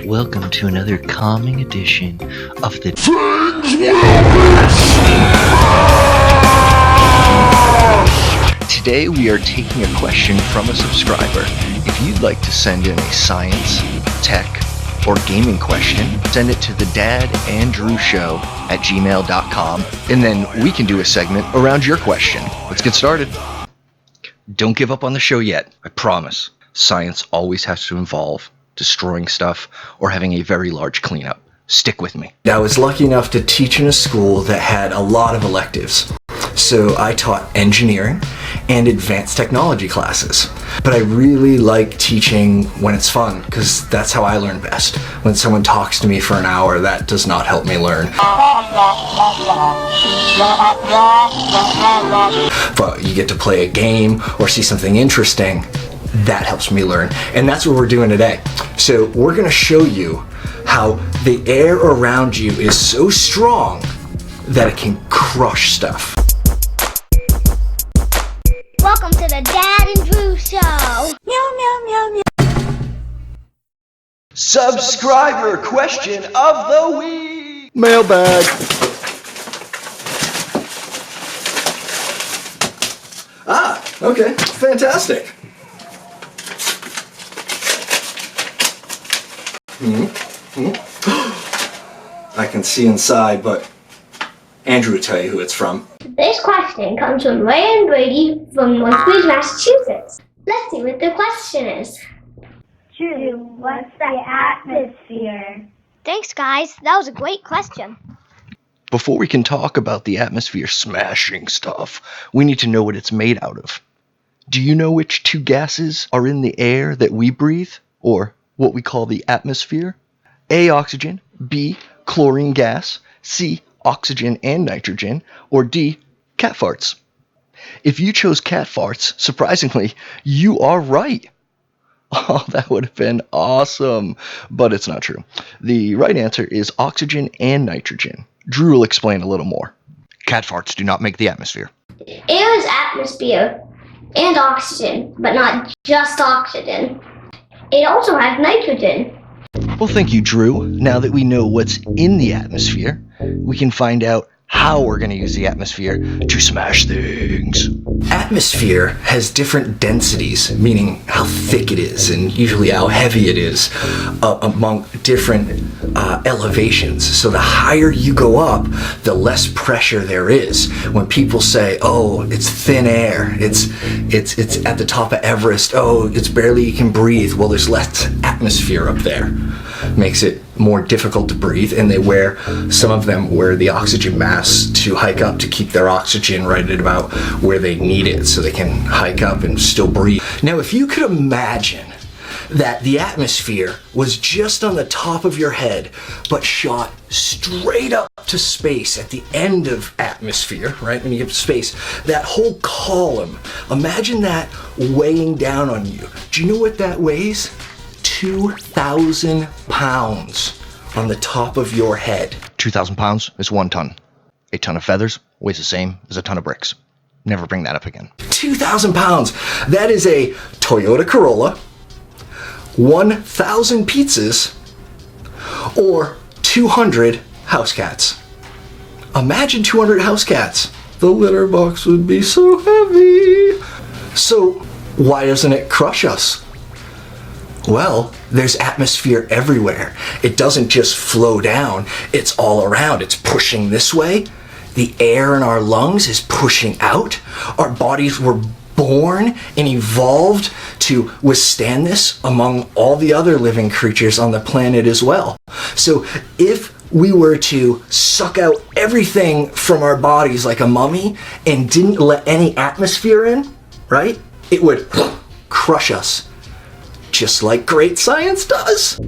Welcome to another calming edition of the Today we are taking a question from a subscriber. If you'd like to send in a science, tech, or gaming question, send it to thedadandrewshow@gmail.com, and then we can do a segment around your question. Let's get started. Don't give up on the show yet, I promise. Science always has to involve destroying stuff or having a very large cleanup. Stick with me. I was lucky enough to teach in a school that had a lot of electives. So I taught engineering and advanced technology classes. But I really like teaching when it's fun, because that's how I learn best. When someone talks to me for an hour, that does not help me learn. But you get to play a game or see something interesting, that helps me learn. And that's what we're doing today. So we're going to show you how the air around you is so strong that it can crush stuff. Welcome to the Dad and Drew Show. Meow, meow, meow, meow. Subscriber question of the week. Mailbag. Ah, okay, fantastic. I can see inside, but Andrew will tell you who it's from. This question comes from Ray and Brady from Northbridge, Massachusetts. Let's see what the question is. Drew, what's the atmosphere? Thanks, guys. That was a great question. Before we can talk about the atmosphere smashing stuff, we need to know what it's made out of. Do you know which two gases are in the air that we breathe, or what we call the atmosphere? A, oxygen, B, chlorine gas, C, oxygen and nitrogen, or D, cat farts. If you chose cat farts, surprisingly, you are right. Oh, that would have been awesome, but it's not true. The right answer is oxygen and nitrogen. Drew will explain a little more. Cat farts do not make the atmosphere. Air is atmosphere and oxygen, but not just oxygen. It also has nitrogen. Well, thank you, Drew. Now that we know what's in the atmosphere, we can find out how we're going to use the atmosphere to smash things. Atmosphere has different densities, meaning how thick it is and usually how heavy it is among different elevations. So the higher you go up, the less pressure there is. When people say, oh, it's thin air, it's at the top of Everest, oh, it's barely you can breathe. Well, there's less atmosphere up there. Makes it more difficult to breathe, and some of them wear the oxygen masks to hike up to keep their oxygen right at about where they need it so they can hike up and still breathe. Now, if you could imagine that the atmosphere was just on the top of your head, but shot straight up to space at the end of atmosphere, right? When you get to space, that whole column, imagine that weighing down on you. Do you know what that weighs? 2,000 pounds on the top of your head. 2,000 pounds is 1 ton. A ton of feathers weighs the same as a ton of bricks. Never bring that up again. 2,000 pounds. That is a Toyota Corolla, 1,000 pizzas, or 200 house cats. Imagine 200 house cats. The litter box would be so heavy. So why doesn't it crush us? Well, there's atmosphere everywhere. It doesn't just flow down, it's all around. It's pushing this way. The air in our lungs is pushing out. Our bodies were born and evolved to withstand this among all the other living creatures on the planet as well. So if we were to suck out everything from our bodies like a mummy and didn't let any atmosphere in, right? It would crush us. Just like great science does.